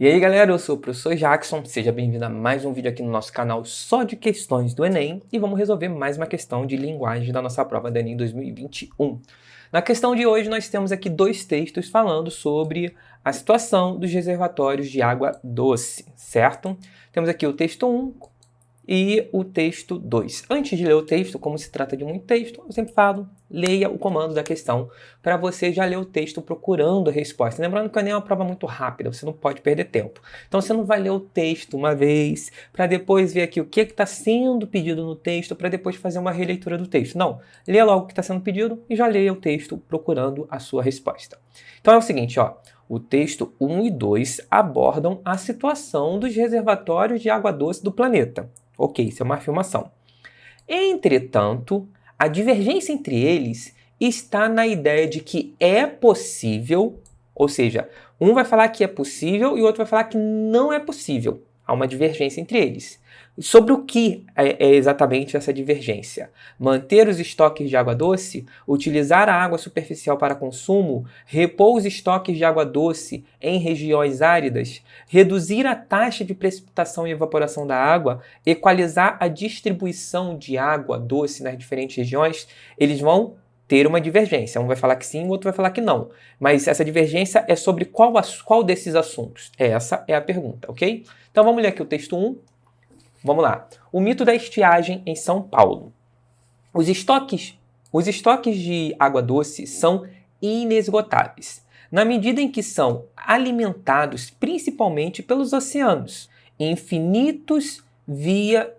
E aí galera, eu sou o professor Jackson, seja bem-vindo a mais um vídeo aqui no nosso canal só de questões do Enem e vamos resolver mais uma questão de linguagem da nossa prova do Enem 2021. Na questão de hoje nós temos aqui dois textos falando sobre a situação dos reservatórios de água doce, certo? Temos aqui o texto 1 e o texto 2. Antes de ler o texto, como se trata de muito texto, eu sempre falo, leia o comando da questão para você já ler o texto procurando a resposta. Lembrando que o Enem é uma prova muito rápida, você não pode perder tempo. Então você não vai ler o texto uma vez para depois ver aqui o que está sendo pedido no texto para depois fazer uma releitura do texto. Não, leia logo o que está sendo pedido e já leia o texto procurando a sua resposta. Então é o seguinte, ó. O texto 1 e 2 abordam a situação dos reservatórios de água doce do planeta. Ok, isso é uma afirmação. Entretanto, a divergência entre eles está na ideia de que é possível, ou seja, um vai falar que é possível e o outro vai falar que não é possível. Há uma divergência entre eles. Sobre o que é exatamente essa divergência? Manter os estoques de água doce, utilizar a água superficial para consumo, repor os estoques de água doce em regiões áridas, reduzir a taxa de precipitação e evaporação da água, equalizar a distribuição de água doce nas diferentes regiões, eles vão ter uma divergência. Um vai falar que sim, o outro vai falar que não. Mas essa divergência é sobre qual desses assuntos? Essa é a pergunta, ok? Então vamos ler aqui o texto 1. Vamos lá. O mito da estiagem em São Paulo. Os estoques de água doce são inesgotáveis, na medida em que são alimentados principalmente pelos oceanos, infinitos via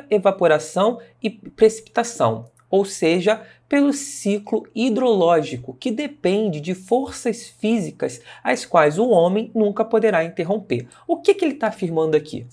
evaporação e precipitação, ou seja, pelo ciclo hidrológico, que depende de forças físicas as quais o homem nunca poderá interromper. O que ele está afirmando aqui?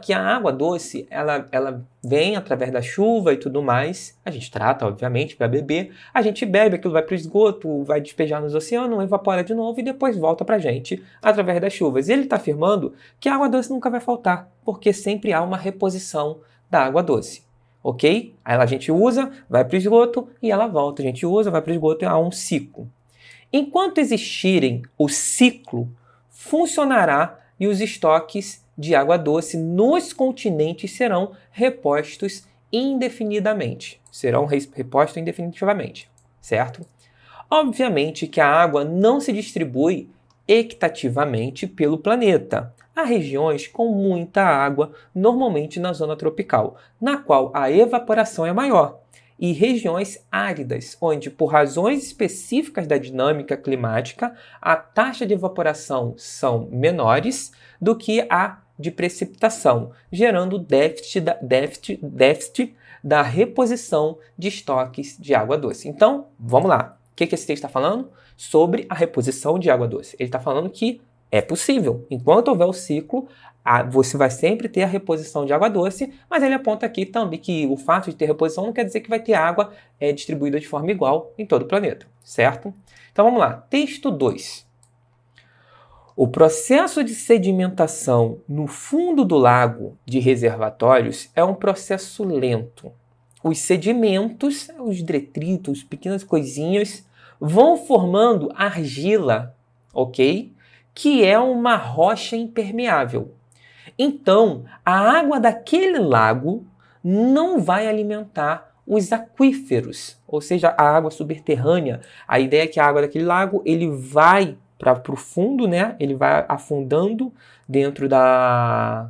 Que a água doce, ela vem através da chuva e tudo mais. A gente trata, obviamente, para beber. A gente bebe, aquilo vai para o esgoto, vai despejar nos oceanos, evapora de novo e depois volta para a gente através das chuvas. E ele está afirmando que a água doce nunca vai faltar, porque sempre há uma reposição da água doce. Ok? Aí a gente usa, vai para o esgoto e ela volta. A gente usa, vai para o esgoto e há um ciclo. Enquanto existirem o ciclo, funcionará e os estoques de água doce nos continentes serão repostos indefinidamente. Serão repostos indefinitivamente, certo? Obviamente que a água não se distribui equitativamente pelo planeta. Há regiões com muita água, normalmente na zona tropical, na qual a evaporação é maior, e regiões áridas, onde, por razões específicas da dinâmica climática, a taxa de evaporação são menores do que a de precipitação, gerando déficit da reposição de estoques de água doce. Então, vamos lá. O que esse texto está falando? Sobre a reposição de água doce. Ele está falando que é possível. Enquanto houver o ciclo, você vai sempre ter a reposição de água doce, mas ele aponta aqui também que o fato de ter reposição não quer dizer que vai ter água distribuída de forma igual em todo o planeta, certo? Então vamos lá. Texto 2. O processo de sedimentação no fundo do lago de reservatórios é um processo lento. Os sedimentos, os detritos, pequenas coisinhas, vão formando argila, ok? Que é uma rocha impermeável. Então, a água daquele lago não vai alimentar os aquíferos, ou seja, a água subterrânea. A ideia é que a água daquele lago ele vai para o fundo, né? Ele vai afundando dentro da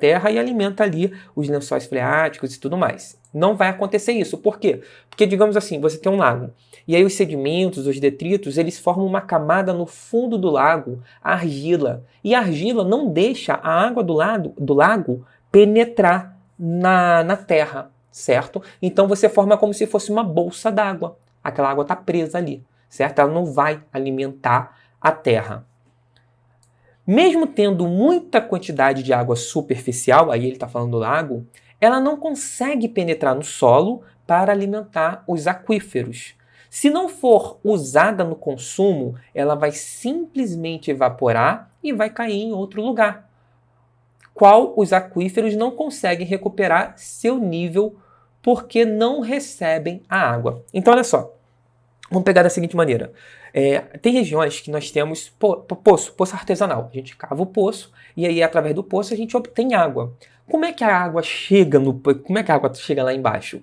terra e alimenta ali os lençóis freáticos e tudo mais. Não vai acontecer isso. Por quê? Porque, digamos assim, você tem um lago, e aí os sedimentos, os detritos, eles formam uma camada no fundo do lago, a argila. E a argila não deixa a água do lago penetrar na terra, certo? Então você forma como se fosse uma bolsa d'água. Aquela água está presa ali, certo? Ela não vai alimentar a terra. Mesmo tendo muita quantidade de água superficial, aí ele está falando do lago, ela não consegue penetrar no solo para alimentar os aquíferos. Se não for usada no consumo, ela vai simplesmente evaporar e vai cair em outro lugar, qual os aquíferos não conseguem recuperar seu nível porque não recebem a água. Então, olha só, vamos pegar da seguinte maneira. Tem regiões que nós temos poço artesanal. A gente cava o poço e aí, através do poço, a gente obtém água. Como é que a água chega lá embaixo?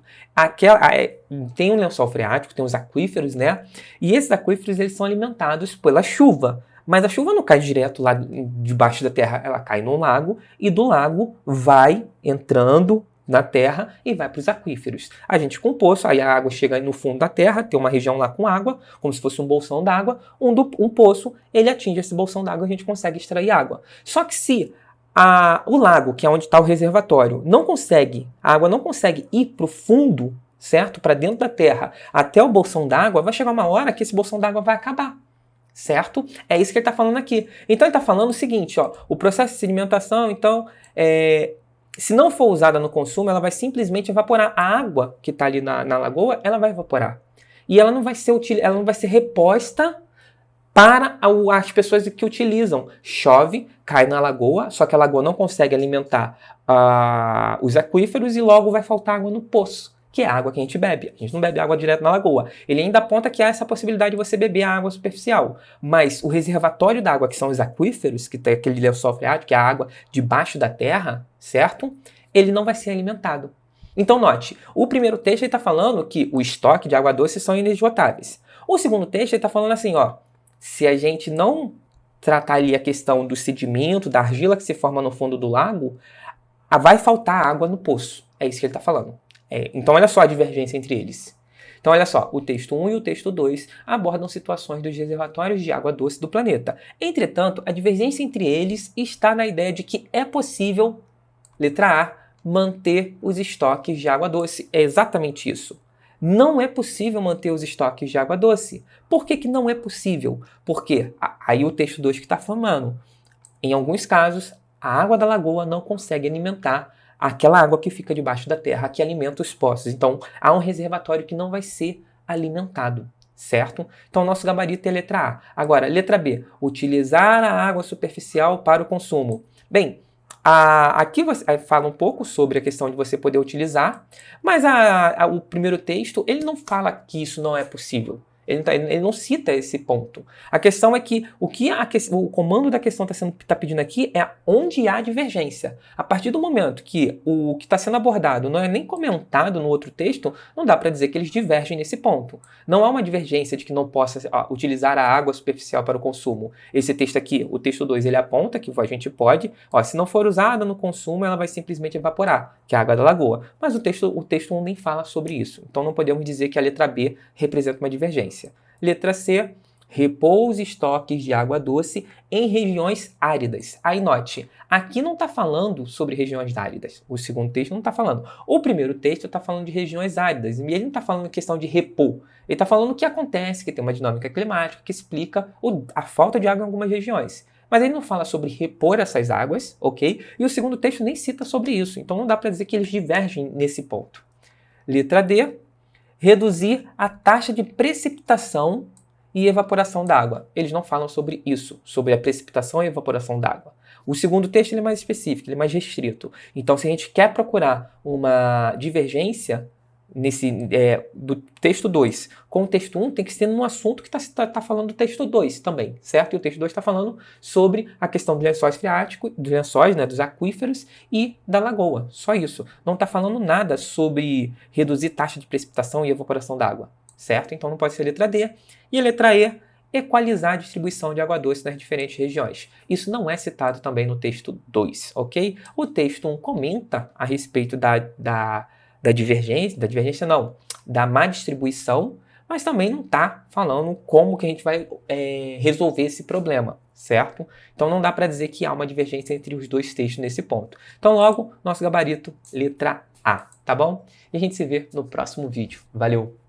Tem um lençol freático, tem os aquíferos, né? E esses aquíferos eles são alimentados pela chuva. Mas a chuva não cai direto lá debaixo da terra, ela cai no lago e do lago vai entrando na terra e vai para os aquíferos. A gente com poço, aí a água chega no fundo da terra, tem uma região lá com água, como se fosse um bolsão d'água, um poço, ele atinge esse bolsão d'água e a gente consegue extrair água. Só que se o lago, que é onde está o reservatório, a água não consegue ir para o fundo, certo? Para dentro da terra, até o bolsão d'água, vai chegar uma hora que esse bolsão d'água vai acabar. Certo? É isso que ele está falando aqui. Então ele está falando o seguinte, ó, o processo de sedimentação, então, se não for usada no consumo, ela vai simplesmente evaporar. A água que está ali na lagoa, ela vai evaporar. E ela não vai ser reposta para as pessoas que utilizam. Chove, cai na lagoa, só que a lagoa não consegue alimentar os aquíferos e logo vai faltar água no poço, que é a água que a gente bebe. A gente não bebe água direto na lagoa. Ele ainda aponta que há essa possibilidade de você beber a água superficial. Mas o reservatório da água, que são os aquíferos, que tem aquele lençol freático, que é a água debaixo da terra, certo? Ele não vai ser alimentado. Então note, o primeiro texto está falando que o estoque de água doce são inesgotáveis. O segundo texto está falando assim, ó, se a gente não tratar ali a questão do sedimento, da argila que se forma no fundo do lago, vai faltar água no poço. É isso que ele está falando. Então, olha só a divergência entre eles. Então, olha só, o texto 1 e o texto 2 abordam situações dos reservatórios de água doce do planeta. Entretanto, a divergência entre eles está na ideia de que é possível, letra A, manter os estoques de água doce. É exatamente isso. Não é possível manter os estoques de água doce. Por que não é possível? Porque, aí o texto 2 que está falando, em alguns casos, a água da lagoa não consegue alimentar aquela água que fica debaixo da terra, que alimenta os poços. Então, há um reservatório que não vai ser alimentado, certo? Então, o nosso gabarito é a letra A. Agora, letra B, utilizar a água superficial para o consumo. Bem, aqui você fala um pouco sobre a questão de você poder utilizar, mas o primeiro texto, ele não fala que isso não é possível. Ele não cita esse ponto. A questão é que o comando da questão está pedindo aqui é onde há divergência. A partir do momento que o que está sendo abordado não é nem comentado no outro texto, não dá para dizer que eles divergem nesse ponto. Não há uma divergência de que não possa utilizar a água superficial para o consumo. Esse texto aqui, o texto 2, ele aponta que a gente pode, se não for usada no consumo, ela vai simplesmente evaporar, que é a água da lagoa. Mas o texto 1 nem fala sobre isso. Então não podemos dizer que a letra B representa uma divergência. Letra C, repor os estoques de água doce em regiões áridas. Aí note, aqui não está falando sobre regiões áridas. O segundo texto não está falando. O primeiro texto está falando de regiões áridas. E ele não está falando em questão de repor. Ele está falando o que acontece, que tem uma dinâmica climática que explica a falta de água em algumas regiões. Mas ele não fala sobre repor essas águas, ok? E o segundo texto nem cita sobre isso. Então não dá para dizer que eles divergem nesse ponto. Letra D, reduzir a taxa de precipitação e evaporação d'água. Eles não falam sobre isso, sobre a precipitação e evaporação d'água. O segundo texto ele é mais específico, ele é mais restrito. Então, se a gente quer procurar uma divergência do texto 2 com o texto 1, tem que ser num assunto que está falando do texto 2 também, certo? E o texto 2 está falando sobre a questão dos lençóis freáticos, dos lençóis, dos aquíferos e da lagoa. Só isso. Não está falando nada sobre reduzir taxa de precipitação e evaporação d'água, certo? Então não pode ser a letra D. E a letra E, equalizar a distribuição de água doce nas diferentes regiões. Isso não é citado também no texto 2, ok? O texto 1 comenta a respeito da divergência não, da má distribuição, mas também não está falando como que a gente vai resolver esse problema, certo? Então não dá para dizer que há uma divergência entre os dois textos nesse ponto. Então logo, nosso gabarito, letra A, tá bom? E a gente se vê no próximo vídeo. Valeu!